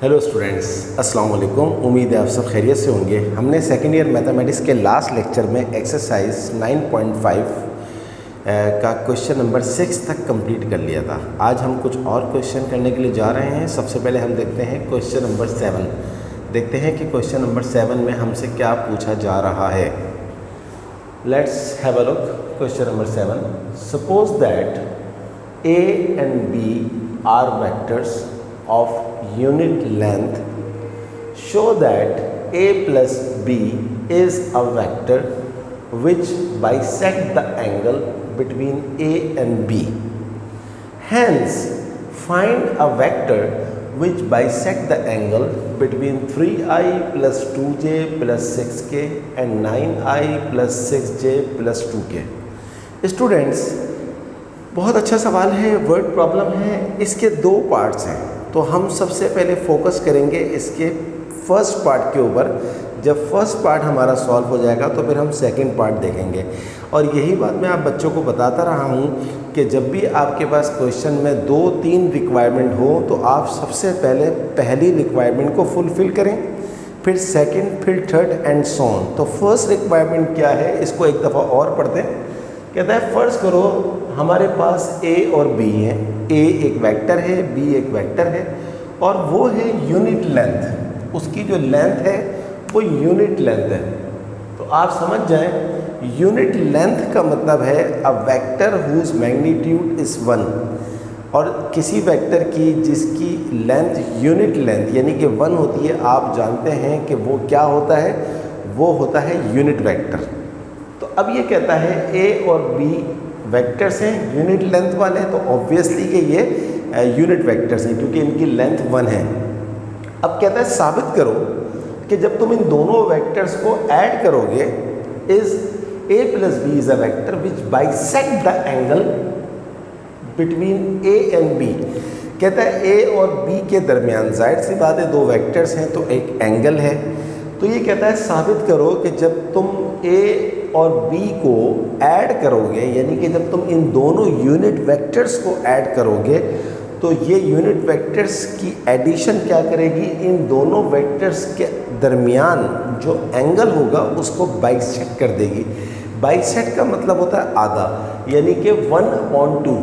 Hello students, अस्सलाम वालेकुम। उम्मीद है आप सब खैरियत से होंगे। हमने सेकेंड ईयर मैथमेटिक्स के लास्ट लेक्चर में एक्सरसाइज 9.5 का क्वेश्चन नंबर 6 तक कंप्लीट कर लिया था। आज हम कुछ और क्वेश्चन करने के लिए जा रहे हैं। सबसे पहले हम देखते हैं क्वेश्चन नंबर 7। देखते हैं कि क्वेश्चन नंबर 7 में हमसे क्या पूछा जा रहा है। Let's have a look. Question number 7, suppose that A and B are vectors of unit length. Show that A plus B is a vector which bisect the angle between A and B. Hence, find a vector which bisect the angle between 3i plus 2j plus 6k and 9i plus 6j plus 2k. Students, बहुत अच्छा सवाल है, word problem है। इसके दो parts हैं, तो हम सबसे पहले फोकस करेंगे इसके फर्स्ट पार्ट के ऊपर। जब फर्स्ट पार्ट हमारा सॉल्व हो जाएगा तो फिर हम सेकंड पार्ट देखेंगे। और यही बात मैं आप बच्चों को बताता रहा हूँ कि जब भी आपके पास क्वेश्चन में 2-3 रिक्वायरमेंट हो तो आप सबसे पहले पहली रिक्वायरमेंट को फुलफ़िल करें, फिर सेकंड, फिर थर्ड एंड सो ऑन। तो फर्स्ट रिक्वायरमेंट क्या है, इसको एक दफ़ा और पढ़ते हैं। कहता है फ़र्ज़ करो हमारे पास A और B है। A एक वेक्टर है, B एक वेक्टर है, और वो है यूनिट लेंथ। उसकी जो लेंथ है वो यूनिट लेंथ है। तो आप समझ जाएं, यूनिट लेंथ का मतलब है a vector whose magnitude is 1। और किसी वेक्टर की जिसकी लेंथ यूनिट लेंथ यानी कि 1 होती है, आप जानते हैं कि वो क्या होता है, वो होता है यूनिट वेक्टर। तो अब ये कहता है A और B वेक्टर्स हैं, यूनिट लेंथ वाले, तो ऑब्वियसली कि ये यूनिट वेक्टर्स हैं क्योंकि इनकी लेंथ 1 है। अब कहता है साबित करो कि जब तुम इन दोनों वेक्टर्स को ऐड करोगे, is A plus B is a vector which bisect the angle between A and B। कहता है A और B के दरमियान, जाहिर सी बात है दो वेक्टर्स हैं तो एक एंगल है। तो ये कहता है साबित करो कि जब तुम A और B को ऐड करोगे, यानी कि जब तुम इन दोनों यूनिट वेक्टर्स को ऐड करोगे तो ये यूनिट वेक्टर्स की एडिशन क्या करेगी, इन दोनों वेक्टर्स के दरमियान जो एंगल होगा उसको बाइसेक्ट कर देगी। बाइसेक्ट का मतलब होता है आधा, यानी कि 1/2।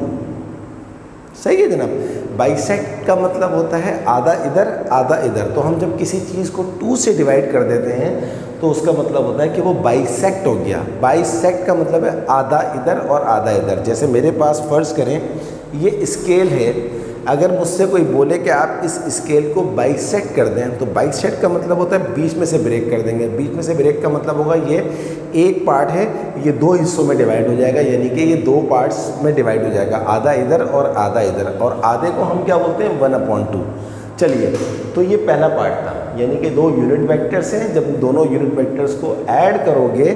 सही है जनाब। बाइसेक्ट का मतलब होता है आधा इधर आधा इधर। तो हम जब किसी चीज़ को 2 से डिवाइड कर देते हैं तो उसका मतलब होता है कि वो बाइसेक्ट हो गया। बाइसेक्ट का मतलब है आधा इधर और आधा इधर। जैसे मेरे पास फ़र्ज़ करें ये स्केल है, अगर मुझसे कोई बोले कि आप इस स्केल को बाइसेक्ट कर दें, तो बाइसेक्ट का मतलब होता है बीच में से ब्रेक कर देंगे। बीच में से ब्रेक का मतलब होगा ये एक पार्ट है, ये 2 हिस्सों में डिवाइड हो जाएगा, यानी कि ये 2 पार्ट्स में डिवाइड हो जाएगा, आधा इधर और आधा इधर। और आधे को हम क्या बोलते हैं, 1/2। चलिए, तो ये पहला पार्ट था, यानी कि 2 यूनिट वेक्टर्स हैं। जब दोनों यूनिट वेक्टर्स को ऐड करोगे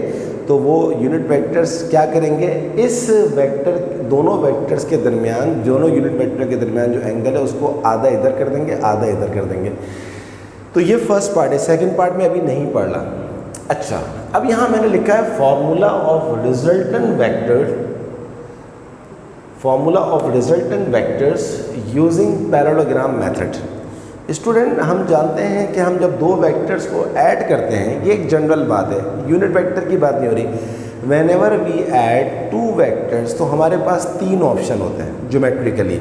तो वो यूनिट वेक्टर्स क्या करेंगे, इस वेक्टर दोनों वेक्टर्स के दरमियान, दोनों यूनिट वेक्टर के दरमियान जो एंगल है उसको आधा इधर कर देंगे, आधा इधर कर देंगे। तो ये फर्स्ट पार्ट है। सेकंड पार्ट में अभी नहीं पढ़ रहा। अच्छा, अब यहाँ मैंने लिखा है formula of resultant vectors using parallelogram method. Student, हम जानते हैं कि हम जब 2 वेक्टर्स को ऐड करते हैं, ये एक जनरल बात है, यूनिट वेक्टर की बात नहीं हो रही। व्हेनेवर वी ऐड 2 वेक्टर्स तो हमारे पास 3 ऑप्शन होते हैं ज्योमेट्रिकली।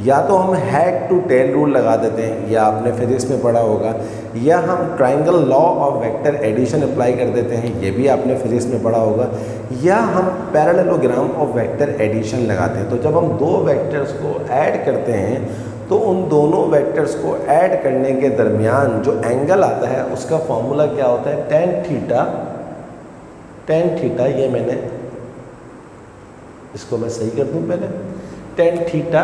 या तो हम हेड टू टेल रूल लगा देते हैं, या आपने फिजिक्स में पढ़ा होगा, या हम triangle law of vector addition apply कर देते हैं, ये भी आपने फिजिक्स में पढ़ा होगा, या हम पैरेललोग्राम ऑफ वेक्टर एडिशन लगाते हैं। तो जब हम 2 वेक्टर्स को ऐड करते हैं तो उन दोनों वेक्टर्स को ऐड करने के दरमियान जो एंगल आता है उसका फॉर्मूला क्या होता है, tan थीटा। ये मैंने इसको मैं सही कर दूं पहले, tan theta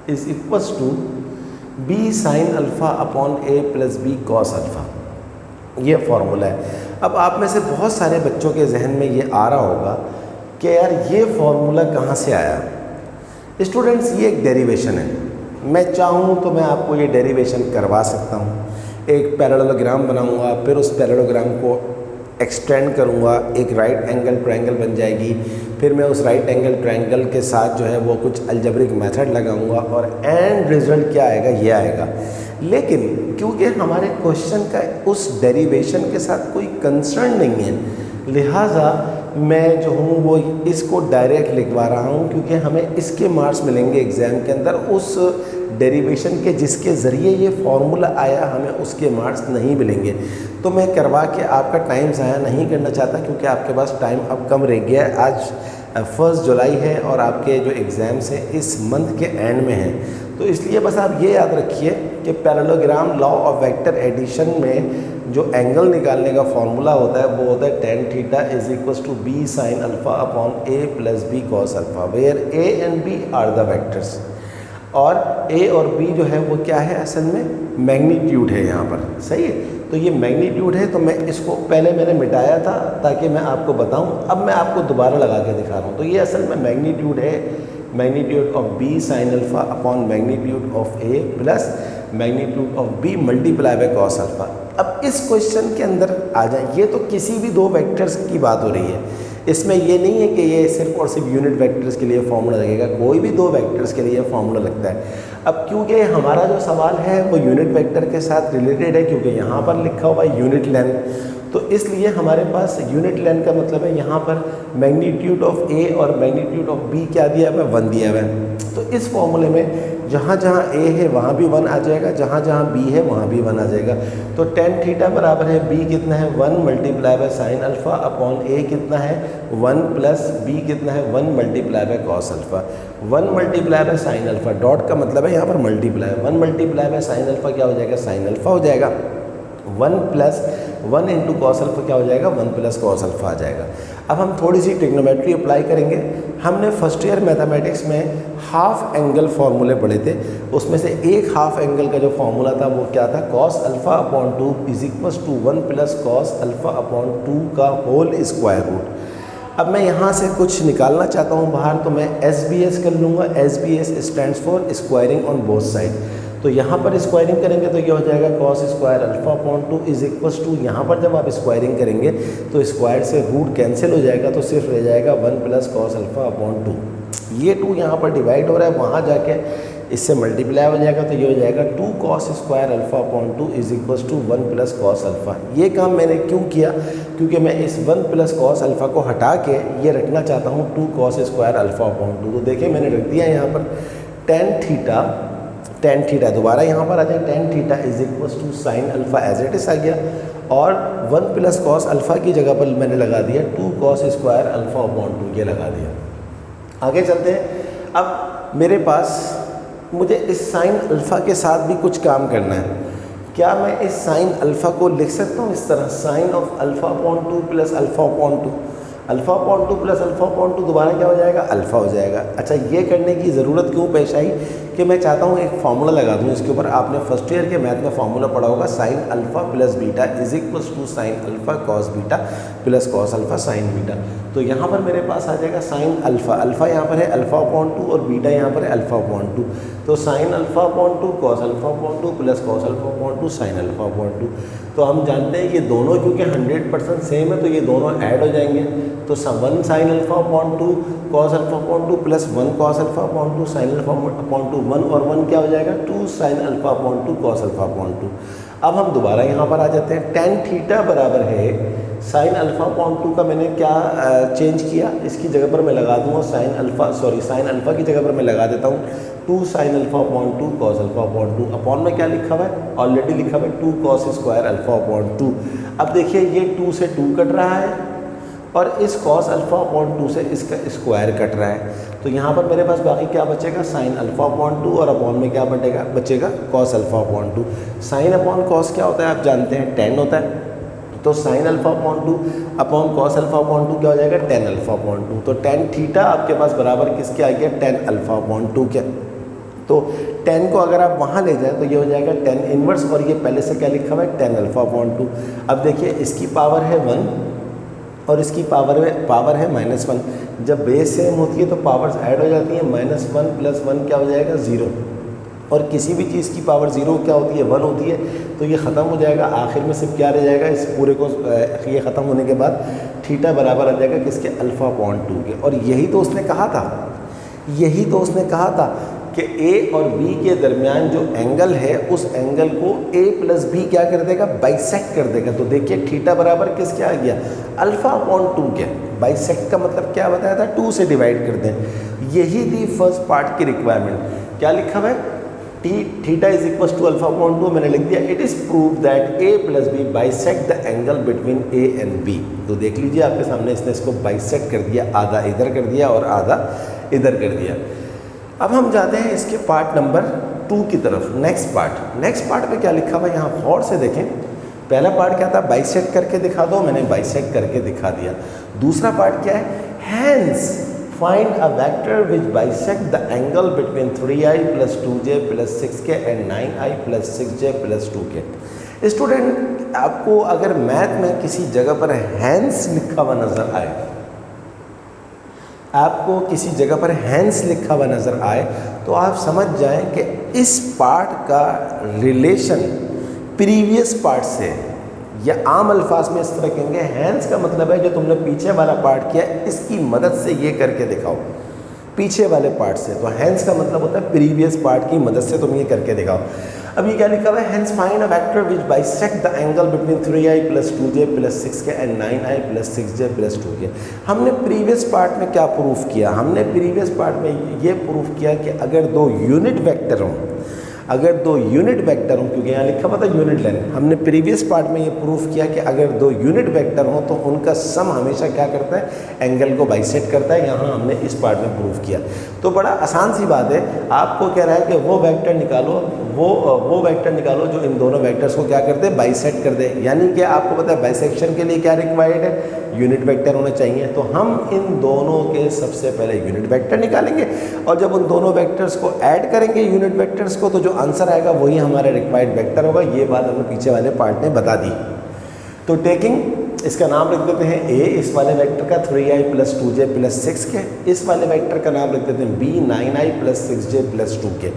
is equals to B sin alpha upon A plus B cos alpha. ये फॉर्मूला है। अब आप में से बहुत सारे बच्चों के जहन में ये आ रहा होगा कि यार ये फॉर्मूला कहाँ से आया। स्टूडेंट्स, ये एक डेरिवेशन है। मैं चाहूँ तो मैं आपको ये डेरिवेशन करवा सकता हूँ। एक पैरेललोग्राम बनाऊँगा, फिर उस पैरेललोग्राम को एक्सटेंड करूँगा, एक राइट एंगल ट्रायंगल बन जाएगी। फिर मैं उस राइट एंगल ट्रायंगल के साथ जो है वो कुछ अलजेब्रिक मेथड लगाऊंगा और एंड रिजल्ट क्या आएगा, ये आएगा। लेकिन क्योंकि हमारे क्वेश्चन का उस डेरिवेशन के साथ कोई कंसर्न नहीं है, लिहाजा मैं जो हूँ वो इसको डायरेक्ट लिखवा रहा हूँ, क्योंकि हमें इसके मार्क्स मिलेंगे एग्ज़ाम के अंदर। उस डेरिवेशन के जिसके ज़रिए ये फॉर्मूला आया, हमें उसके मार्क्स नहीं मिलेंगे। तो मैं करवा के आपका टाइम ज़ाया नहीं करना चाहता, क्योंकि आपके पास टाइम अब कम रह गया है। आज 1 जुलाई है और आपके जो एग्ज़ाम्स हैं इस मंथ के एंड में हैं। तो इसलिए बस आप ये याद रखिए कि parallelogram law of vector addition में जो एंगल निकालने का फॉर्मूला होता है वो होता है tan theta is equals to b sin alpha upon a plus b cos alpha, where a and b are the vectors. और a और b जो है वो क्या है, असल में मैग्नीट्यूड है यहाँ पर, सही है। तो ये मैग्नीट्यूड है, तो मैं इसको पहले मैंने मिटाया था ताकि मैं आपको बताऊं, अब मैं आपको दोबारा लगा के दिखा रहा हूँ। तो ये असल में मैग्नीट्यूड है, magnitude of b sin alpha upon magnitude of a plus magnitude of b multiply by cos alpha. अब इस क्वेश्चन के अंदर आ जाए, ये तो किसी भी 2 वेक्टर्स की बात हो रही है, इसमें ये नहीं है कि ये सिर्फ और सिर्फ यूनिट वेक्टर्स के लिए फॉर्मूला लगेगा, कोई भी 2 वेक्टर्स के लिए फॉर्मूला लगता है। अब क्योंकि हमारा जो सवाल है वो यूनिट वेक्टर के साथ रिलेटेड है, क्योंकि यहाँ पर लिखा हुआ है यूनिट लेंथ, तो इसलिए हमारे पास यूनिट लेंथ का मतलब है यहाँ पर मैग्नीट्यूड ऑफ a और मैग्नीट्यूड ऑफ b क्या दिया हुआ है, 1 दिया हुआ है। तो इस फॉर्मूले में जहाँ जहाँ a है वहाँ भी 1 आ जाएगा, जहाँ जहाँ b है वहाँ भी 1 आ जाएगा। तो tan थीटा बराबर है b कितना है, 1 multiply by sine alpha upon a कितना है 1 प्लस b कितना है 1 multiply by cos alpha. 1 multiply by sine alpha, dot का मतलब है यहाँ पर multiply, 1 multiply by sine alpha क्या हो जाएगा, साइन अल्फ़ा हो जाएगा। 1 प्लस 1 इंटू कॉस अल्फ़ा क्या हो जाएगा, 1 प्लस कॉस अल्फ़ा आ जाएगा। अब हम थोड़ी सी ट्रिग्नोमेट्री अप्लाई करेंगे। हमने फर्स्ट ईयर मैथमेटिक्स में हाफ एंगल फार्मूले पढ़े थे, उसमें से एक हाफ एंगल का जो फार्मूला था वो क्या था, cos alpha upon 2 is equals to 1 plus cos alpha upon 2 का होल स्क्वायर रूट। अब मैं यहाँ से कुछ निकालना चाहता हूँ बाहर, तो मैं SBS कर लूँगा। SBS stands for squaring on both side. तो यहाँ पर स्क्वायरिंग करेंगे तो ये हो जाएगा cos square alpha upon 2 is equals to, यहाँ पर जब आप स्क्वायरिंग करेंगे तो स्क्वायर से रूट कैंसिल हो जाएगा, तो सिर्फ रह जाएगा 1 प्लस कॉस अल्फ़ा अपॉन 2। ये 2 यहाँ पर डिवाइड हो रहा है, वहाँ जाके इससे मल्टीप्लाई हो जाएगा, तो ये हो जाएगा 2 cos square alpha upon 2 is equals to 1 plus cos alpha. ये काम मैंने क्यों किया, क्योंकि मैं इस 1 प्लस कॉस अल्फ़ा को हटा के ये रखना चाहता हूँ 2 कॉस स्क्वायर अल्फ़ा अपॉन 2। तो देखिए मैंने रख दिया यहाँ पर tan थीटा दोबारा यहाँ पर आ जाए, tan theta is equals to sine alpha as it is आ गया, और 1 प्लस कॉस अल्फ़ा की जगह पर मैंने लगा दिया 2 कॉस स्क्वायर अल्फ़ा अपॉन 2, ये लगा दिया। आगे चलते हैं। अब मेरे पास मुझे इस साइन अल्फ़ा के साथ भी कुछ काम करना है। क्या मैं इस साइन अल्फ़ा को लिख सकता हूँ इस तरह, sine of alpha upon 2 plus alpha upon 2, alpha upon 2 plus alpha upon 2 दोबारा क्या हो जाएगा, अल्फ़ा हो जाएगा। अच्छा, ये करने की ज़रूरत क्यों पेश आई कि मैं चाहता हूँ एक फार्मूला लगा दूँ इसके ऊपर। आपने फर्स्ट ईयर के मैथ में फार्मूला पढ़ा होगा, sine alpha plus beta is equals to sine alpha cos beta plus cos alpha sine beta. तो यहाँ पर मेरे पास आ जाएगा साइन अल्फ़ा, अल्फ़ा यहाँ पर है अल्फ़ा अपॉन 2 और बीटा यहाँ पर है अल्फ़ा अपॉन 2। तो sine alpha upon 2 cos alpha upon 2 plus cos alpha upon 2 sine alpha upon 2। तो हम जानते हैं ये दोनों क्योंकि 100% सेम है, तो ये दोनों ऐड हो जाएंगे। तो 1 sine alpha upon 2 cos alpha upon 2 plus 1 cos alpha upon 2 sine alpha upon 2, 1 और 1 क्या हो जाएगा, 2 sine alpha upon 2 cos alpha upon 2। अब हम दोबारा यहाँ पर आ जाते हैं। tan थीटा बराबर है साइन अल्फ़ा अपॉन 2 का मैंने क्या चेंज किया, इसकी जगह पर मैं लगा दूँगा साइन अल्फ़ा की जगह पर मैं लगा देता हूँ 2 sine alpha upon 2 cos alpha upon 2। Upon में क्या लिखा हुआ है, ऑलरेडी लिखा हुआ है 2 कॉस स्क्वायर अल्फ़ा अपॉन 2। अब देखिए ये 2 से 2 कट रहा है और इस कॉस अल्फ़ा अपॉन 2 से इसका स्क्वायर कट रहा है, तो यहाँ पर मेरे पास बाकी क्या बचेगा, साइन अल्फ़ा अपॉन 2 और अपॉन में क्या बचेगा cos alpha upon 2। Sine upon cos क्या होता है आप जानते हैं, tan होता है। तो sine alpha upon 2 upon cos alpha upon 2 क्या हो जाएगा, tan अल्फ़ा अपॉन 2। तो tan थीटा आपके पास बराबर किसके आ गया, tan अल्फ़ा अपॉन 2 के। तो tan को अगर आप वहाँ ले जाएं तो ये हो जाएगा tan इनवर्स, और ये पहले से क्या लिखा हुआ है, tan अल्फ़ा अपॉन 2। अब देखिए इसकी पावर है 1 और इसकी पावर है -1। जब बेस सेम होती है तो पावर्स ऐड हो जाती हैं, -1 प्लस 1 क्या हो जाएगा, 0। और किसी भी चीज़ की पावर 0 क्या होती है, 1 होती है। तो ये ख़त्म हो जाएगा, आखिर में सिर्फ क्या रह जाएगा इस पूरे को, ये ख़त्म होने के बाद थीटा बराबर आ जाएगा किसके, α/2 के। और यही तो उसने कहा था, यही तो उसने कहा था कि A और B के दरमियान जो एंगल है उस एंगल को A + B क्या कर देगा, बाइसेक्ट कर देगा। तो देखिए थीटा बराबर किसके आ गया, α/2 के। बाइसेक्ट का मतलब क्या बताया था, 2 से डिवाइड कर दें। यही थी फर्स्ट पार्ट की रिक्वायरमेंट। क्या लिखा हुआ है, थीटा इज इक्वल टू α/2, मैंने लिख दिया it is prove that A + B bisect the angle between A and B। तो देख लीजिए आपके सामने इसने इसको बाइसेक्ट कर दिया, आधा इधर कर दिया और आधा इधर कर दिया। अब हम जाते हैं इसके पार्ट नंबर 2 की तरफ। नेक्स्ट पार्ट पे क्या लिखा हुआ है यहाँ गौर से देखें। पहला पार्ट क्या था, बाइसेक्ट करके दिखा दो, मैंने बाइसेक्ट करके दिखा दिया। दूसरा पार्ट क्या है, hence find a vector which bisect the angle between 3i + 2j + 6k and 9i + 6j + 2k। Student आपको अगर मैथ में किसी जगह पर हैंस लिखा हुआ नज़र आए, आपको किसी जगह पर हैंस लिखा हुआ नज़र आए तो आप समझ जाएं कि इस पार्ट का रिलेशन प्रीवियस पार्ट से, या आम अल्फाज में इस तरह कहेंगे हैंस का मतलब है जो तुमने पीछे वाला पार्ट किया इसकी मदद से ये करके दिखाओ, पीछे वाले पार्ट से। तो हैंस का मतलब होता है प्रीवियस पार्ट की मदद से तुम ये करके दिखाओ। अब ये क्या लिखा हुआ है, hence find a vector which bisect the angle between 3i + 2j + 6k and 9i + 6j + 2k। हमने प्रीवियस पार्ट में क्या प्रूफ किया, हमने प्रीवियस पार्ट में ये प्रूफ किया कि अगर दो यूनिट वेक्टर हों, अगर दो यूनिट वेक्टर हों, क्योंकि यहाँ लिखा हुआ था यूनिट लेंथ, हमने प्रीवियस पार्ट में ये प्रूफ किया कि अगर दो यूनिट वेक्टर हों तो उनका सम हमेशा क्या करता है, एंगल को बाइसेक्ट करता है। यहाँ हमने इस पार्ट में प्रूफ किया। तो बड़ा आसान सी बात है, आपको कह रहा है कि वो वेक्टर निकालो, वो वेक्टर निकालो जो इन दोनों वेक्टर्स को क्या करते हैं, बाइसेक्ट कर दे। यानी कि आपको पता है बाइसेक्शन के लिए क्या रिक्वायर्ड है, यूनिट वेक्टर होने चाहिए। तो हम इन दोनों के सबसे पहले यूनिट वेक्टर निकालेंगे और जब उन दोनों वेक्टर्स को ऐड करेंगे यूनिट वेक्टर्स को, तो जो आंसर आएगा वही हमारा रिक्वायर्ड वेक्टर होगा। ये बात हमें पीछे वाले पार्ट ने बता दी। तो टेकिंग इसका नाम लिख देते हैं A, इस वाले वेक्टर का 3i + 2j + 6k, इस वाले वेक्टर का नाम लिख देते हैं B, 9i + 6j + 2k।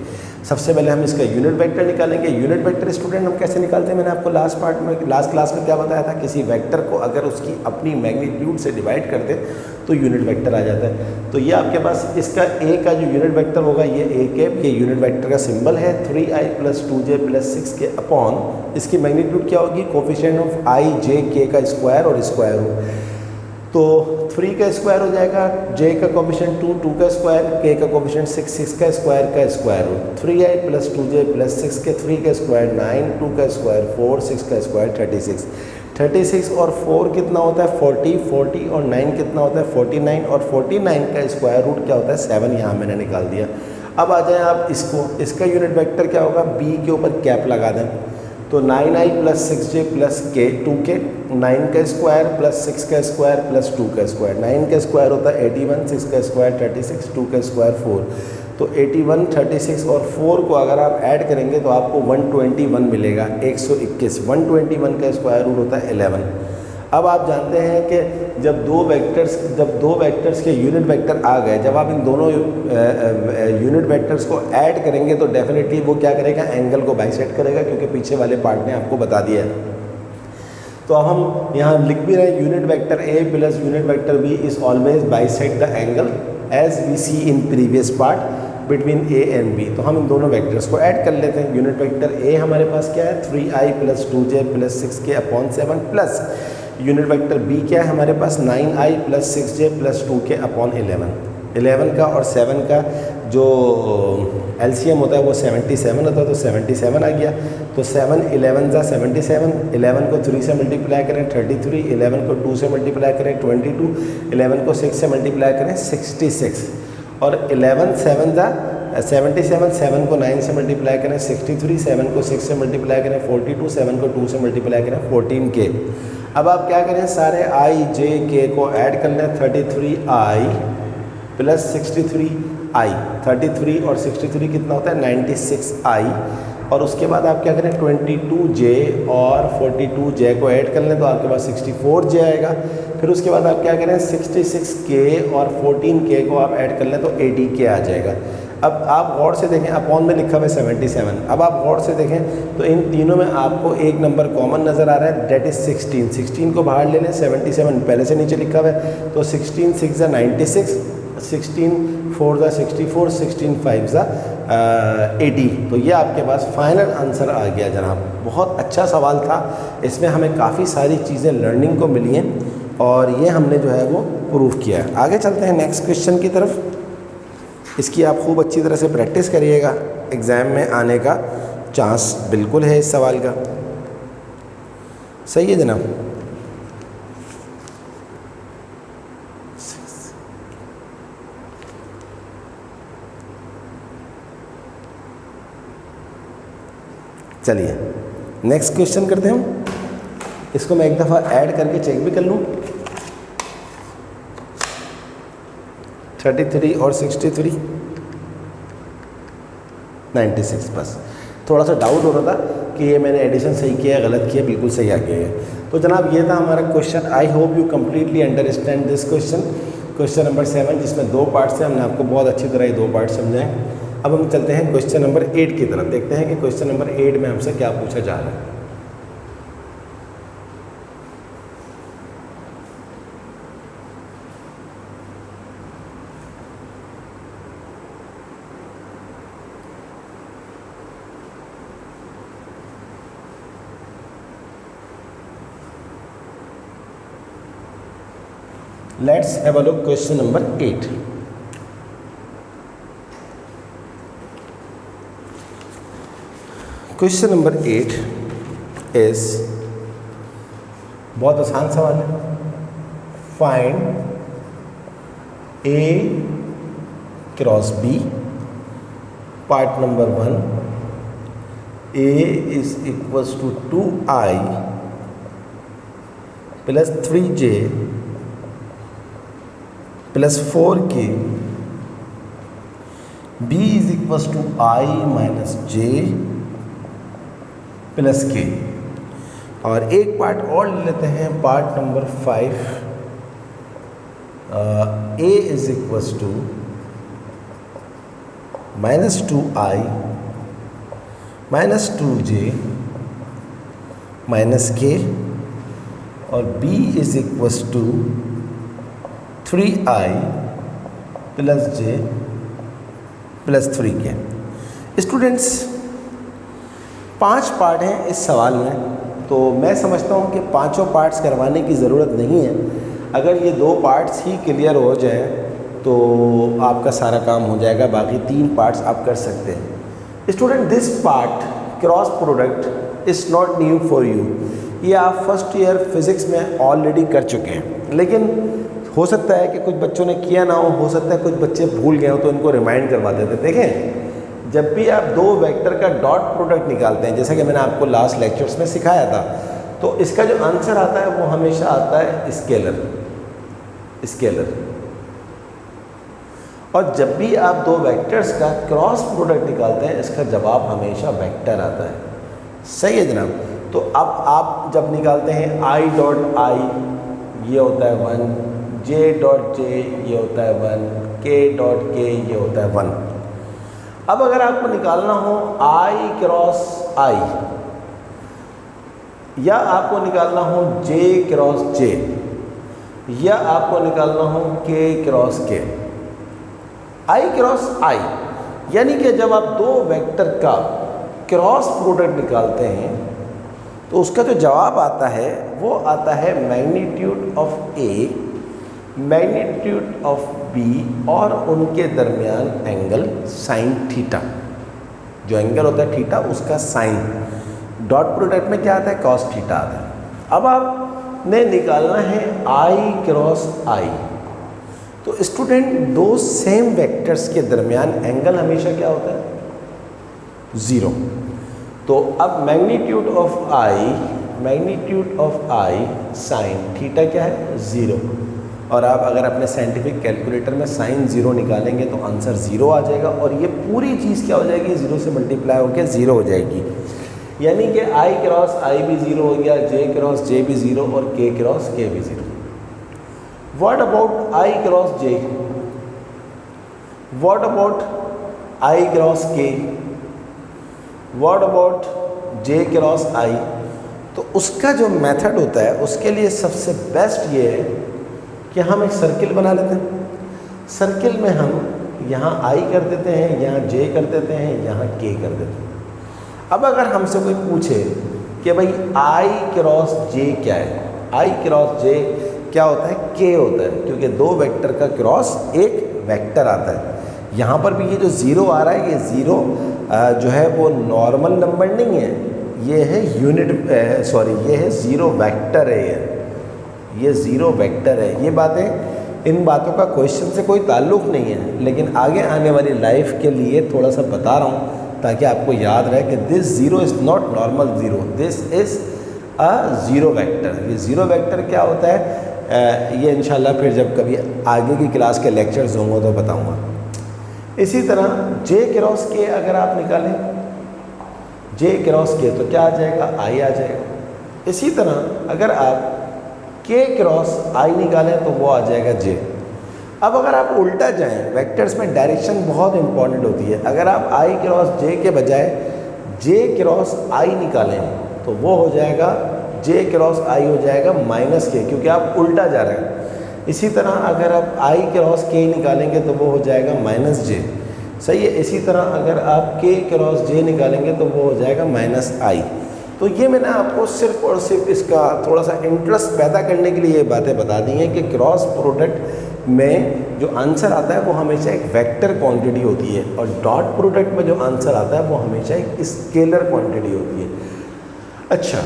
सबसे पहले हम इसका यूनिट वेक्टर निकालेंगे। यूनिट वेक्टर स्टूडेंट हम कैसे निकालते हैं, मैंने आपको लास्ट क्लास में क्या बताया था, किसी वेक्टर को अगर उसकी अपनी मैग्नीट्यूड से डिवाइड कर दे तो यूनिट वेक्टर आ जाता है। तो ये आपके पास इसका A का जो यूनिट वेक्टर होगा ये A, ये यूनिट वेक्टर का सिंबल है 3i + 2j + 6k अपॉन इसकी मैग्नीट्यूड क्या होगी, coefficient of i, j, k का स्क्वायर और स्क्वायर रूट। तो 3 का स्क्वायर हो जाएगा, j का कोफिशिएंट 2, 2 का स्क्वायर, k का कोफिशिएंट 6, 6 का square root. 3i + 2j + 6k, 3 का स्क्वायर 9, 2 का स्क्वायर 4, 6 का स्क्वायर 36। 36 और 4 कितना होता है 40, 40 और 9 कितना होता है 49, और 49 का स्क्वायर रूट क्या होता है 7, यहाँ मैंने निकाल दिया। अब आ जाएं आप इसका यूनिट वेक्टर क्या होगा, b के ऊपर कैप लगा दें। तो 9i + 6j + k 2k, 9 का स्क्वायर + 6 का स्क्वायर + 2 का स्क्वायर। 9 का स्क्वायर होता है 81, 6 का स्क्वायर 36, 2 का स्क्वायर 4। तो 81, 36 और 4 को अगर आप ऐड करेंगे तो आपको 121 मिलेगा, 121। 121 का स्क्वायर रूट होता है 11। अब आप जानते हैं कि जब दो वेक्टर्स के यूनिट वेक्टर आ गए, जब आप इन दोनों यूनिट वेक्टर्स को ऐड करेंगे तो डेफिनेटली वो क्या करेगा, एंगल को बाइसेक्ट करेगा, क्योंकि पीछे वाले पार्ट ने आपको बता दिया है। तो हम यहाँ लिख भी रहे हैं unit vector A + unit vector B is always bisect the angle as we see in previous part between A and B। तो हम इन दोनों वेक्टर्स को ऐड कर लेते हैं। यूनिट वेक्टर A हमारे पास क्या है 3i + 2j + 6k upon 7 plus unit vector B क्या है हमारे पास 9i + 6j + 2k अपॉन 11। 11 का और 7 का जो LCM होता है वो 77 होता है, तो 77 आ गया। तो 7 11 ज़ा 77, 11 को 3 से मल्टीप्लाई करें 33, 11 को 2 से मल्टीप्लाई करें 22, 11 को 6 से मल्टीप्लाई करें 66, और 11 7 ज़ा 77, 7 को 9 से मल्टीप्लाई करें 63, 7 को 6 से मल्टीप्लाई करें 42, 7 को 2 से मल्टीप्लाई करें 14k। अब आप क्या करें, सारे i, j, k को ऐड कर लें। 33i + 63i, 33 और 63 कितना होता है 96i, और उसके बाद आप क्या करें 22j और 42j को ऐड कर लें तो आपके पास 64j आएगा। फिर उसके बाद आप क्या करें 66k और 14k को आप ऐड कर लें तो 80k आ जाएगा। अब आप गौर से देखें, अपॉन में लिखा हुआ है 77। अब आप गौर से देखें तो इन तीनों में आपको एक नंबर कॉमन नज़र आ रहा है, डेट इज़ 16। 16 को बाहर ले लें, 77 पहले से नीचे लिखा हुआ है, तो 16 6 ज़ा 96, 16 4 ज़ा 64, 16 5 ज़ा 80। तो ये आपके पास फाइनल आंसर आ गया जनाब। बहुत अच्छा सवाल था, इसमें हमें काफ़ी सारी चीज़ें लर्निंग को मिली हैं और ये हमने जो है वो प्रूव किया है। आगे चलते हैं नेक्स्ट क्वेश्चन की तरफ। इसकी आप खूब अच्छी तरह से प्रैक्टिस करिएगा, एग्ज़ाम में आने का चांस बिल्कुल है इस सवाल का। सही है जनाब। चलिए नेक्स्ट क्वेश्चन करते हैं हम। इसको मैं एक दफ़ा ऐड करके चेक भी कर लूँ। 33 और 63 96। बस थोड़ा सा डाउट हो रहा था कि ये मैंने एडिशन सही किया है गलत किया, बिल्कुल सही आ गया है। तो जनाब ये था हमारा question. I hope you completely understand this question, question number 7, जिसमें 2 पार्ट्स हैं। हमने आपको बहुत अच्छी तरह ये 2 पार्ट समझाएं। अब हम चलते हैं क्वेश्चन नंबर 8 की तरफ, देखते हैं कि क्वेश्चन नंबर 8 में हमसे क्या पूछा जा रहा है। Let's have a look question number 8. Question number 8 is बहुत आसान सवाल है। Find A cross B, part number 1। A is equals to 2I plus 3J plus 4K, B is equals to I minus J plus K। और एक part और ले लेते हैं, part number 5। A is equals to minus 2I minus 2J minus K, और B is equals to 3I plus J plus 3K। Students 5 part हैं इस सवाल में, तो मैं समझता हूँ कि पांचों पार्ट्स करवाने की ज़रूरत नहीं है। अगर ये 2 पार्ट्स ही क्लियर हो जाए तो आपका सारा काम हो जाएगा, बाकी 3 पार्ट्स आप कर सकते हैं। Student this part cross product is not new for you. ये आप फर्स्ट ईयर फिज़िक्स में ऑलरेडी कर चुके हैं, लेकिन हो सकता है कि कुछ बच्चों ने किया ना हो सकता है कुछ बच्चे भूल गए हो, तो इनको रिमाइंड करवा देते। देखें, जब भी आप 2 वेक्टर का डॉट प्रोडक्ट निकालते हैं, जैसा कि मैंने आपको लास्ट लेक्चर्स में सिखाया था, तो इसका जो आंसर आता है वो हमेशा आता है स्केलर। और जब भी आप 2 वेक्टर्स का क्रॉस प्रोडक्ट निकालते हैं, इसका जवाब हमेशा वेक्टर आता है। सही है जनाब। तो अब आप जब निकालते हैं I डॉट I, ये होता है 1, J डॉट J ये होता है 1, K डॉट K ये होता है 1। अब अगर आपको निकालना हो I क्रॉस I, या आपको निकालना हो J क्रॉस J, या आपको निकालना हो K cross K, I cross I, यानी कि जब आप 2 वेक्टर का क्रॉस प्रोडक्ट निकालते हैं तो उसका जो जवाब आता है वो आता है magnitude of A, magnitude of B और उनके दरमियान एंगल साइन थीटा। जो एंगल होता है थीटा, उसका साइन। डॉट प्रोडक्ट में क्या आता है? कॉस थीटा आता है। अब आपने निकालना है I क्रॉस I। तो स्टूडेंट 2 सेम वेक्टर्स के दरमियान एंगल हमेशा क्या होता है? 0। तो अब magnitude of I sine theta क्या है? 0। और आप अगर अपने साइंटिफिक कैलकुलेटर में साइन 0 निकालेंगे तो आंसर 0 आ जाएगा, और ये पूरी चीज़ क्या हो जाएगी? 0 से मल्टीप्लाई होकर 0 हो जाएगी। यानी कि I क्रॉस I भी 0 हो गया, J क्रॉस J भी 0 और K क्रॉस K भी 0। What about I cross J? What about I cross के, व्हाट अबाउट जे क्रॉस आई। तो उसका जो मेथड होता है उसके लिए सबसे बेस्ट ये है कि हम एक सर्किल बना लेते हैं। सर्किल में हम यहाँ आई कर देते हैं, यहाँ जे कर देते हैं, यहाँ के कर देते हैं। अब अगर हमसे कोई पूछे कि भाई आई क्रॉस जे क्या है, आई क्रॉस जे क्या होता है, के होता है, क्योंकि दो वेक्टर का क्रॉस एक वेक्टर आता है। यहाँ पर भी ये जो ज़ीरो आ रहा है, ये ज़ीरो जो है वो नॉर्मल नंबर नहीं है, ये है यूनिट ये है ज़ीरो वेक्टर है, ये ज़ीरो वेक्टर है। ये बातें, इन बातों का क्वेश्चन से कोई ताल्लुक़ नहीं है, लेकिन आगे आने वाली लाइफ के लिए थोड़ा सा बता रहा हूँ ताकि आपको याद रहे कि this zero is not normal zero, this is a zero vector. ये ज़ीरो वेक्टर क्या होता है ये इंशाल्लाह फिर जब कभी आगे की क्लास के लेक्चर्स होंगे तो बताऊँगा। इसी तरह जे क्रॉस के अगर आप निकालें, जे क्रॉस के तो क्या आ जाएगा, आई आ जाएगा। इसी तरह अगर आप के क्रॉस आई निकालें तो वो आ जाएगा जे। अब अगर आप उल्टा जाएं, वेक्टर्स में डायरेक्शन बहुत इंपॉर्टेंट होती है। अगर आप आई क्रॉस जे के बजाय जे क्रॉस आई निकालें तो वो हो जाएगा, जे क्रॉस आई हो जाएगा माइनस के, क्योंकि आप उल्टा जा रहे हैं। इसी तरह अगर आप आई क्रॉस के निकालेंगे तो वो हो जाएगा माइनस जे, सही है। इसी तरह अगर आप के क्रॉस जे निकालेंगे तो वो हो जाएगा माइनस आई। तो ये मैंने आपको सिर्फ और सिर्फ इसका थोड़ा सा इंटरेस्ट पैदा करने के लिए ये बातें बता दी हैं कि क्रॉस प्रोडक्ट में जो आंसर आता है वो हमेशा एक वेक्टर क्वांटिटी होती है, और डॉट प्रोडक्ट में जो आंसर आता है वो हमेशा एक स्केलर क्वांटिटी होती है। अच्छा,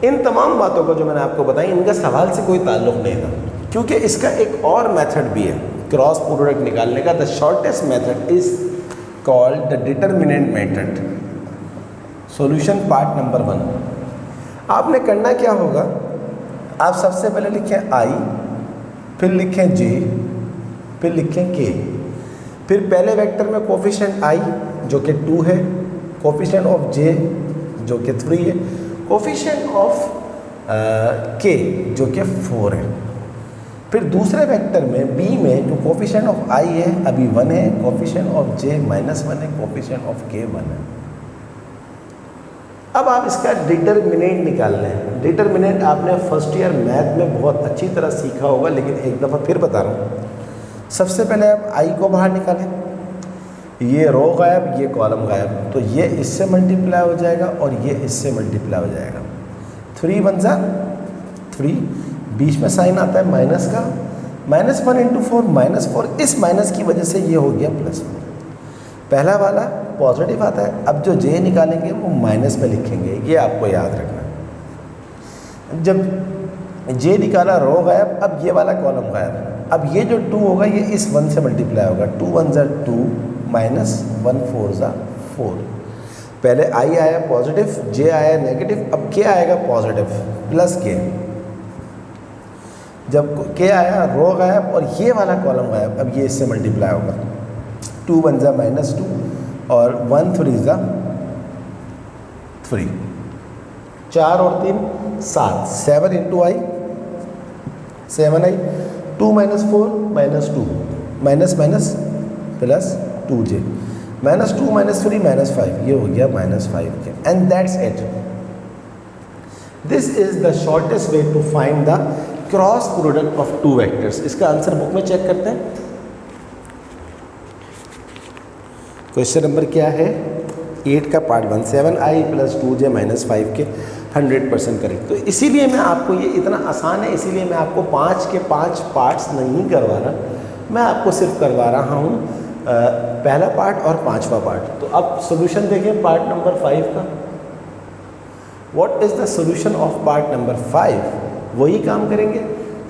इन तमाम बातों को जो मैंने आपको बताई इनका सवाल से कोई ताल्लुक़ नहीं था, क्योंकि इसका एक और मेथड भी है क्रॉस प्रोडक्ट निकालने का। The shortest method is called the determinant method. Solution part number 1। आपने करना क्या होगा, आप सबसे पहले लिखें आई, फिर लिखें जे, फिर लिखें के। फिर पहले वेक्टर में कोफिशिएंट आई जो कि 2 है, कोफिशिएंट ऑफ जे जो कि 3 है, कोफिशिएंट ऑफ के जो कि 4 है। फिर दूसरे वेक्टर में बी में जो कोफिशिएंट ऑफ आई है अभी 1 है, कोफिशिएंट ऑफ जे -1 है, कोफिशिएंट ऑफ के 1 है। अब आप इसका डिटर्मिनेंट निकालना है। डिटर्मिनेंट आपने फर्स्ट ईयर मैथ में बहुत अच्छी तरह सीखा होगा, लेकिन एक दफ़ा फिर बता रहा हूँ। सबसे पहले आप आई को बाहर निकालें, ये रो गायब, ये कॉलम गायब, तो ये इससे मल्टीप्लाई हो जाएगा और ये इससे मल्टीप्लाई हो जाएगा। 3 1 जा 3, बीच में साइन आता है माइनस का, -1 × 4 -4, इस माइनस की वजह से ये हो गया +1। पहला वाला पॉजिटिव आता है। अब जो जे निकालेंगे वो माइनस में लिखेंगे, ये आपको याद रखना है। जब जे निकाला रो गायब, अब ये वाला कॉलम गायब। अब ये जो 2 होगा ये इस 1 से मल्टीप्लाई होगा, 2 1 जा 2 -1 4 जा 4। पहले आई आया पॉजिटिव, जे आया नेगेटिव, अब के आएगा पॉजिटिव प्लस के। जब के आया रो गायब और ये वाला कॉलम गायब, अब ये इससे मल्टीप्लाई होगा, 2 1 जा -2 और 1 3 जा 3, 4 और 3 7, 7 × i 7 i, 2 - 4 -2, minus minus plus 2j, -2 -3 -5, ये हो गया -5 के। And that's it. This is the shortest way to find the cross product of 2 vectors. इसका आंसर बुक में चेक करते हैं। क्वेश्चन नंबर क्या है, 8 का पार्ट 1, 7i + 2j -5 के 100% करेक्ट। तो इसीलिए मैं आपको, ये इतना आसान है, इसीलिए मैं आपको 5 के 5 पार्ट्स नहीं करवा रहा, मैं आपको सिर्फ करवा रहा हूँ पहला पार्ट और 5वां पार्ट। तो अब सॉल्यूशन देखें पार्ट नंबर 5 का। What is the solution of part number 5? वही काम करेंगे।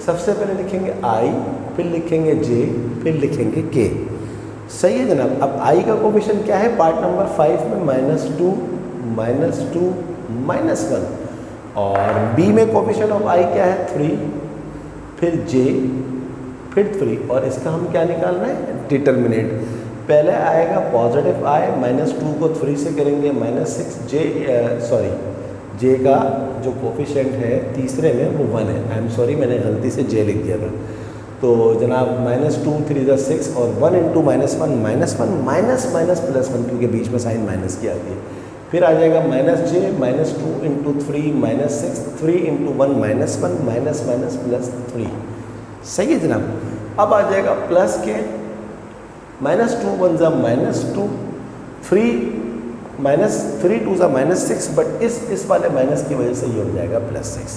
सबसे पहले लिखेंगे आई, फिर लिखेंगे जे, फिर लिखेंगे के। सही है जनाब। अब आई का कोफिशिएंट क्या है पार्ट नंबर 5 में, -2 -1, और बी में कोफिशिएंट ऑफ आई क्या है 3, फिर जे, फिर 3, और इसका हम क्या निकालना है, डिटर्मिनेंट। पहले आएगा पॉजिटिव आई, -2 को 3 से करेंगे -6, जे का जो कोफिशिएंट है तीसरे में वो 1 है। आई एम सॉरी, मैंने गलती से जे लिख दिया था। तो जनाब -2 3 × 6 और 1 × -1 -1 माइनस माइनस प्लस 1 क्योंकि बीच में साइन माइनस की आती है। फिर आ जाएगा -j -2 × 3 -6 3 × 1 -1 माइनस माइनस प्लस 3। सही है जनाब। अब आ जाएगा प्लस के -2 1 ज़ा -2 3 -3 2 ज़ा -6 बट इस वाले माइनस की वजह से ये हो जाएगा +6।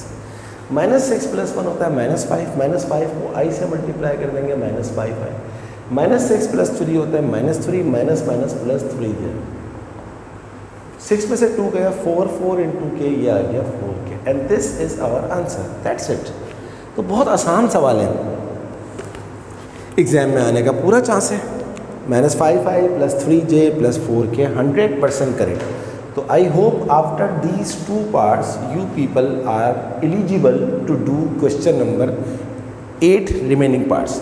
-6 + 1 होता है -5 -5 को i से मल्टीप्लाई कर देंगे -5 है। -6 + 3 होता है -3 माइनस माइनस +3 है। 6 में से 2 गया 4 4 × k ये आ गया 4k and this is our answer. That's it. तो बहुत आसान सवाल है, एग्जाम में आने का पूरा चांस है। -5i + 3j + 4k 100% correct. तो I hope after these 2 parts you people are eligible to do question number 8 remaining parts.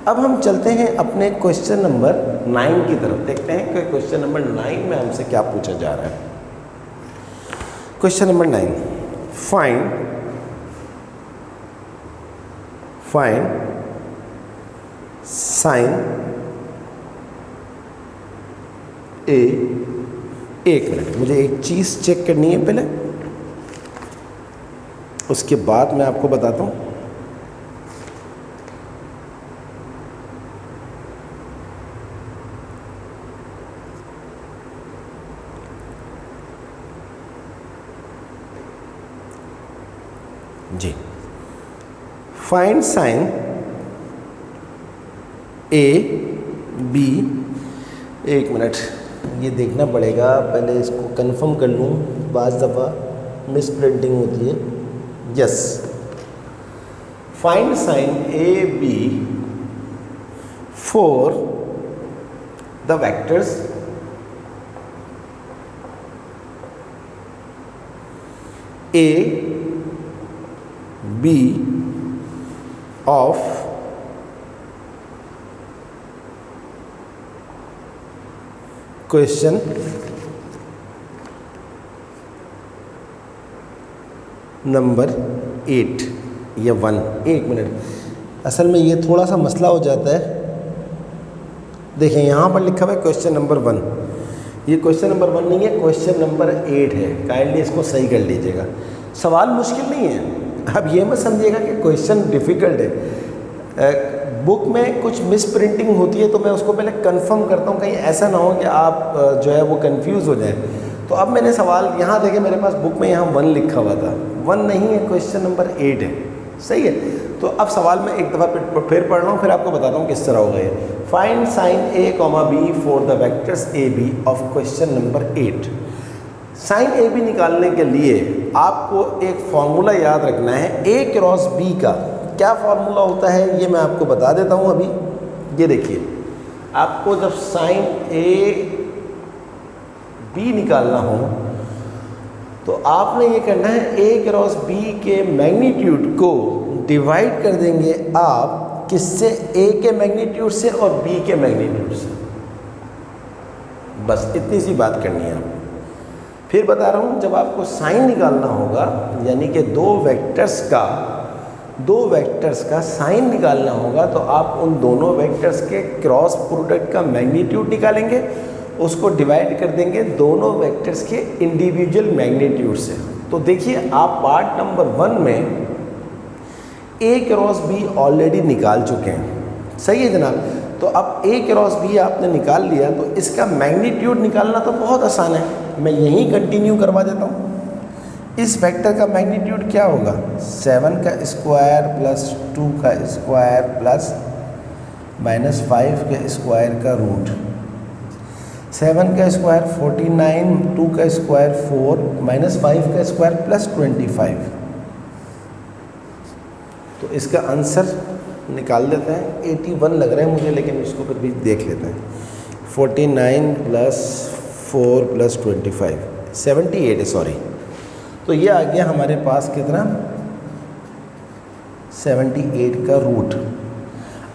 अब हम चलते हैं अपने क्वेश्चन नंबर 9 की तरफ, देखते हैं कि क्वेश्चन नंबर 9 में हमसे क्या पूछा जा रहा है। क्वेश्चन नंबर 9, फाइंड साइन ए। एक मिनट, मुझे एक चीज़ चेक करनी है पहले, उसके बाद मैं आपको बताता हूँ। जी, फाइंड साइन ए बी। एक मिनट, ये देखना पड़ेगा पहले, इसको कंफर्म कर लूँ, बाज़ दफ़ा मिस प्रिंटिंग होती है। Yes, find sine A B for the vectors A B of question number 8 या 1। एक मिनट, असल में ये थोड़ा सा मसला हो जाता है। देखें यहाँ पर लिखा हुआ है क्वेश्चन नंबर 1, ये क्वेश्चन नंबर 1 नहीं है, क्वेश्चन नंबर 8 है। काइंडली इसको सही कर लीजिएगा। सवाल मुश्किल नहीं है, अब ये मत समझिएगा कि क्वेश्चन डिफ़िकल्ट है। बुक में कुछ मिस प्रिंटिंग होती है तो मैं उसको पहले कंफर्म करता हूँ, कहीं ऐसा ना हो कि आप जो है वो कंफ्यूज हो जाए। तो अब मैंने सवाल यहाँ देखे, मेरे पास बुक में यहाँ 1 लिखा हुआ था, 1 नहीं है, क्वेश्चन नंबर 8 है। सही है। तो अब सवाल मैं एक दफ़ा फिर पढ़ रहा हूँ, फिर आपको बताता हूँ किस तरह होगा ये। Find sine A comma B for the vectors A B of question number 8। Sine A B निकालने के लिए आपको एक फॉर्मूला याद रखना है ए क्रॉस बी का। क्या फार्मूला होता है ये मैं आपको बता देता हूँ अभी। ये देखिए, आपको जब साइन ए बी निकालना हो तो आपने ये करना है, ए क्रॉस बी के मैग्नीट्यूड को डिवाइड कर देंगे आप किससे, ए के मैग्नीट्यूड से और बी के मैग्नीट्यूड से। बस इतनी सी बात करनी है आपको। फिर बता रहा हूँ, जब आपको साइन निकालना होगा, यानी कि दो वेक्टर्स का साइन निकालना होगा, तो आप उन दोनों वेक्टर्स के क्रॉस प्रोडक्ट का मैग्नीट्यूड निकालेंगे, उसको डिवाइड कर देंगे दोनों वेक्टर्स के इंडिविजुअल मैग्नीट्यूड से। तो देखिए, आप पार्ट नंबर 1 में ए क्रॉस बी ऑलरेडी निकाल चुके हैं। सही है जनाब। तो अब ए क्रॉस बी आपने निकाल लिया, तो इसका मैग्नीट्यूड निकालना तो बहुत आसान है। मैं यहीं कंटिन्यू करवा देता हूँ। इस वेक्टर का मैग्नीट्यूड क्या होगा, 7 का स्क्वायर प्लस 2 का स्क्वायर प्लस -5 के स्क्वायर का रूट। 7 का स्क्वायर 49, 2 का स्क्वायर 4, -5 का स्क्वायर प्लस 25। तो इसका आंसर निकाल देते हैं। 81 लग रहा है मुझे, लेकिन इसको फिर भी देख लेते हैं। 49 प्लस 4 प्लस 25 78 है, सॉरी। तो ये आ गया हमारे पास कितना, 78 का रूट।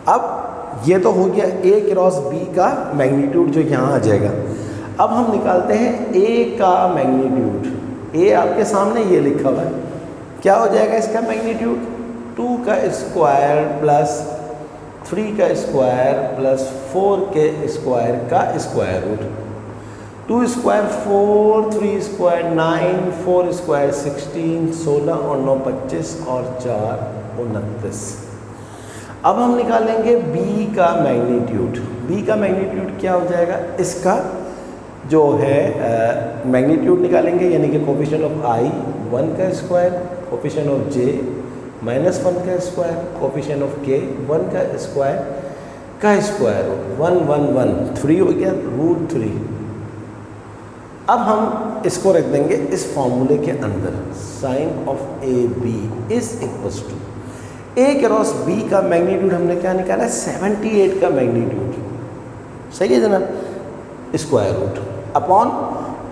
अब ये तो हो गया ए क्रॉस बी का मैग्नीट्यूड जो यहाँ आ जाएगा। अब हम निकालते हैं ए का मैग्नीट्यूड। ए आपके सामने ये लिखा हुआ है, क्या हो जाएगा इसका मैग्नीट्यूड, 2 का स्क्वायर प्लस 3 का स्क्वायर प्लस 4 के स्क्वायर का square root. 2 square 4, 3 square 9, 4 square 16, 16 और 9 25 और 4 29। अब हम निकालेंगे b का मैग्नीट्यूड। b का मैग्नीट्यूड क्या हो जाएगा, इसका जो है मैग्नीट्यूड निकालेंगे, यानी कि कोफिशिएंट ऑफ i 1 का स्क्वायर, कोफिशिएंट ऑफ j -1 का स्क्वायर, कोफिशिएंट ऑफ k 1 का स्क्वायर का स्क्वायर रूट। 1 1 1 3 हो गया, √3। अब हम इसको रख देंगे इस फॉर्मूले के अंदर, sine of A B is equals to a cross b का मैग्नीट्यूड हमने क्या निकाला है, 78 का मैग्नीट्यूड, सही है जनाब, स्क्वायर रूट अपॉन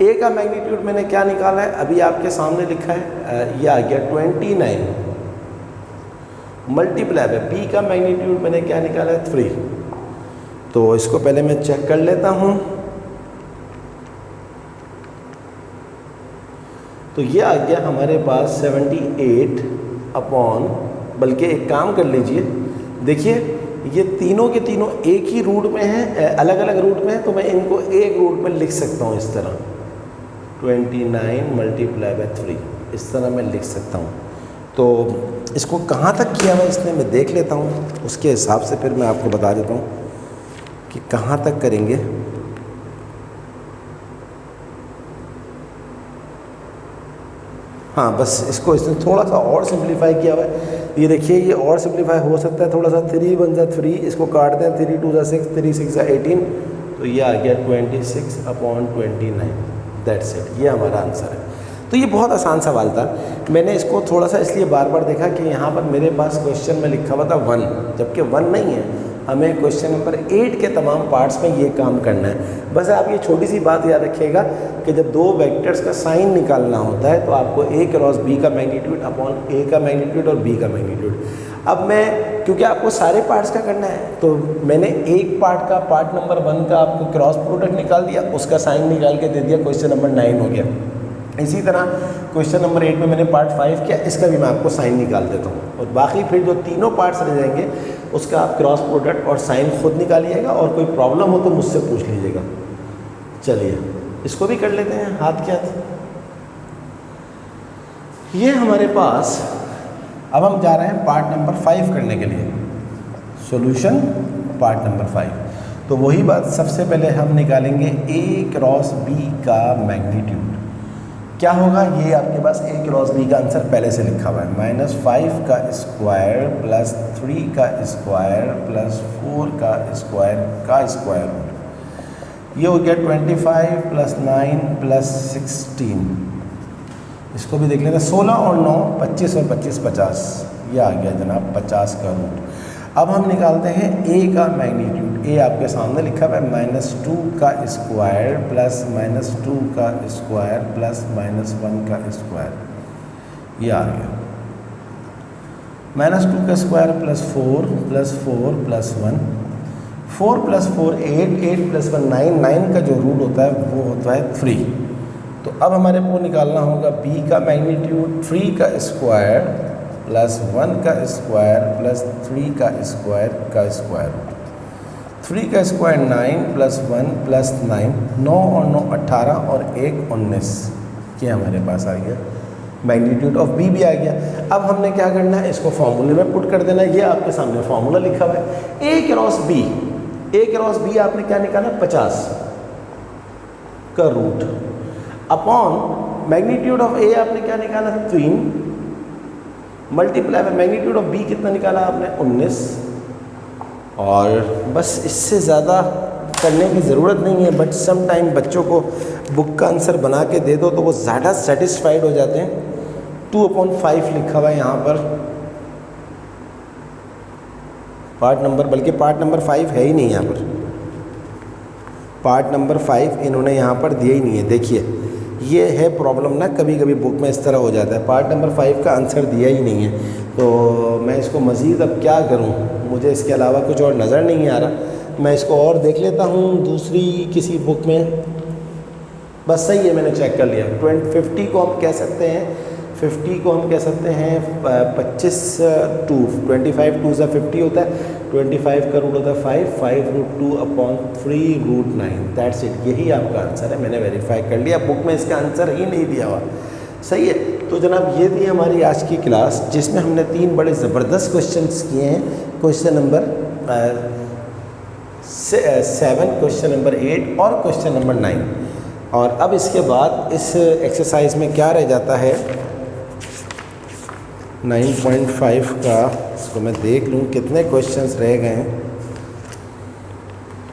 a का मैग्नीट्यूड मैंने क्या निकाला है, अभी आपके सामने लिखा है, ये आ गया 29 मल्टीप्लाई है b का मैग्नीट्यूड मैंने क्या निकाला है, 3। तो इसको पहले मैं चेक कर लेता हूँ। तो ये आ गया हमारे पास 78 अपॉन, बल्कि एक काम कर लीजिए, देखिए ये तीनों के तीनों एक ही रूट में हैं, अलग अलग रूट में हैं, तो मैं इनको एक रूट में लिख सकता हूँ इस तरह, 29 मल्टीप्लाई बाय 3, इस तरह मैं लिख सकता हूँ। तो इसको कहाँ तक किया मैं इसने मैं देख लेता हूँ, उसके हिसाब से फिर मैं आपको बता देता हूँ कि कहाँ तक करेंगे। हाँ, बस इसको इसने थोड़ा सा और सिंप्लीफाई किया हुआ है, ये देखिए ये और सिंप्लीफाई हो सकता है थोड़ा सा। 3 1 जा 3, इसको काटते हैं, 3 2 जा 6, 3 6 जा 18, तो ये आ गया 26 अपॉन 29, दैट्स इट, ये हमारा आंसर है। तो ये बहुत आसान सवाल था, मैंने इसको थोड़ा सा इसलिए बार बार देखा कि यहाँ पर मेरे पास क्वेश्चन में लिखा हुआ था 1, जबकि 1 नहीं है, हमें क्वेश्चन नंबर 8 के तमाम पार्ट्स में ये काम करना है। बस आप ये छोटी सी बात याद रखिएगा कि जब दो वेक्टर्स का साइन निकालना होता है तो आपको a क्रॉस b का मैग्नीट्यूड अपॉन a का मैग्नीट्यूड और b का मैग्नीट्यूड। अब मैं, क्योंकि आपको सारे पार्ट्स का करना है, तो मैंने एक पार्ट का, पार्ट नंबर 1 का आपको क्रॉस प्रोडक्ट निकाल दिया, उसका साइन निकाल के दे दिया, क्वेश्चन नंबर 9 हो गया। इसी तरह क्वेश्चन नंबर 8 में मैंने पार्ट 5 किया, इसका भी मैं आपको साइन निकाल देता हूँ, और बाकी फिर जो तीनों पार्ट्स रह जाएंगे उसका आप क्रॉस प्रोडक्ट और साइन खुद निकालिएगा, और कोई प्रॉब्लम हो तो मुझसे पूछ लीजिएगा। चलिए इसको भी कर लेते हैं हाथ के हाथ। ये हमारे पास, अब हम जा रहे हैं पार्ट नंबर 5 करने के लिए, सॉल्यूशन पार्ट नंबर 5। तो वही बात, सबसे पहले हम निकालेंगे a क्रॉस b का मैग्नीट्यूड। क्या होगा, ये आपके पास a क्रॉस b का आंसर पहले से लिखा हुआ है, -5 का स्क्वायर प्लस 3 का स्क्वायर प्लस 4 का स्क्वायर रूट। ये हो गया 25 प्लस 9 प्लस 16। इसको भी देख लेते हैं, 16 और 9 25 और 25 50, ये आ गया जनाब 50 का रूट। अब हम निकालते हैं a का मैग्नीट्यूड। a आपके सामने लिखा हुआ है, -2 का स्क्वायर प्लस -2 का स्क्वायर प्लस -1 का स्क्वायर, ये आ गया। -2 का square plus 4 plus 4 plus 1, 4 plus 4 8, 8 plus 1 9, 9 का जो रूट होता है वो होता है 3। तो अब हमारे को निकालना होगा b का मैग्नीट्यूड, 3 का स्क्वायर प्लस 1 का स्क्वायर प्लस 3 का स्क्वायर। 3 का स्क्वायर 9 प्लस 1 प्लस 9, 9 और 9 18 और 1 19, ये हमारे पास आ गया। मैग्नीट्यूड ऑफ b भी आ गया। अब हमने क्या करना है, इसको फॉर्मूले में पुट कर देना है। ये आपके सामने फॉर्मूला लिखा हुआ है, a क्रॉस b आपने क्या निकाला, 50 का root upon magnitude of a आपने क्या निकाला, 3 मल्टीप्लाई में मैग्नीट्यूड ऑफ b कितना निकाला आपने, 19। और बस इससे ज़्यादा करने की ज़रूरत नहीं है, बट सम टाइम बच्चों को बुक का आंसर बना के दे दो तो वो ज़्यादा सेटिस्फाइड हो जाते हैं। 2/5 लिखा हुआ है यहाँ पर पार्ट नंबर, बल्कि पार्ट नंबर 5 है ही नहीं यहाँ पर, पार्ट नंबर 5 इन्होंने यहाँ पर दिया ही नहीं है। देखिए ये है प्रॉब्लम ना, कभी कभी बुक में इस तरह हो जाता है, पार्ट नंबर 5 का आंसर दिया ही नहीं है। तो मैं इसको मज़ीद अब क्या करूं, मुझे इसके अलावा कुछ और नज़र नहीं आ रहा। मैं इसको और देख लेता हूं दूसरी किसी बुक में। बस सही है, मैंने चेक कर लिया। 50 को हम कह सकते हैं 50 को हम कह सकते हैं 25 टू 25 टू सा 50 होता है, 25 का रूट होता है 5 root 2 upon 3 root 9, that's it. यही आपका आंसर है, मैंने वेरीफाई कर लिया, बुक में इसका आंसर ही नहीं दिया हुआ। सही है। तो जनाब ये थी हमारी आज की क्लास, जिसमें हमने 3 बड़े ज़बरदस्त क्वेश्चंस किए हैं। क्वेश्चन नंबर 7, क्वेश्चन नंबर 8 और क्वेश्चन नंबर 9। और अब इसके बाद इस एक्सरसाइज में क्या रह जाता है 9.5 का, इसको मैं देख लूँ कितने क्वेश्चंस रह गए हैं।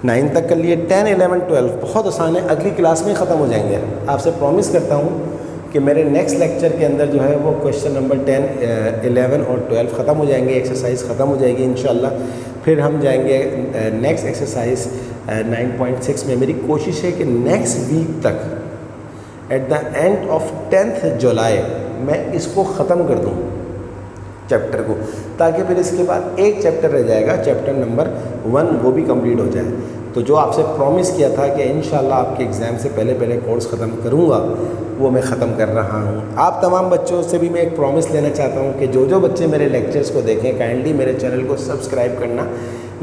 9 तक कर लिए, 10, 11, 12 बहुत आसान है, अगली क्लास में ख़त्म हो जाएंगे। आपसे प्रॉमिस करता हूँ कि मेरे नेक्स्ट लेक्चर के अंदर जो है वो क्वेश्चन नंबर 10, 11 और 12 ख़त्म हो जाएंगे, एक्सरसाइज ख़त्म हो जाएगी इंशाल्लाह। फिर हम जाएंगे नेक्स्ट एक्सरसाइज 9.6 में। मेरी कोशिश है कि नेक्स्ट वीक तक at the end of 10th जुलाई मैं इसको ख़त्म कर दूँ चैप्टर को, ताकि फिर इसके बाद एक चैप्टर रह जाएगा, चैप्टर नंबर 1, वो भी कंप्लीट हो जाए। तो जो आपसे प्रॉमिस किया था कि इंशाल्लाह आपके एग्ज़ाम से पहले कोर्स ख़त्म करूँगा, वो मैं ख़त्म कर रहा हूँ। आप तमाम बच्चों से भी मैं एक प्रॉमिस लेना चाहता हूँ कि जो बच्चे मेरे लेक्चर्स को देखें, काइंडली मेरे चैनल को सब्सक्राइब करना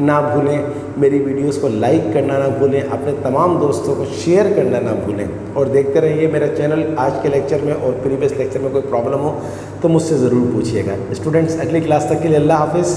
ना भूलें, मेरी वीडियोस को लाइक करना ना भूलें, अपने तमाम दोस्तों को शेयर करना ना भूलें, और देखते रहिए मेरा चैनल। आज के लेक्चर में और प्रीवियस लेक्चर में कोई प्रॉब्लम हो तो मुझसे ज़रूर पूछिएगा। स्टूडेंट्स, अगली क्लास तक के लिए अल्लाह हाफिज़।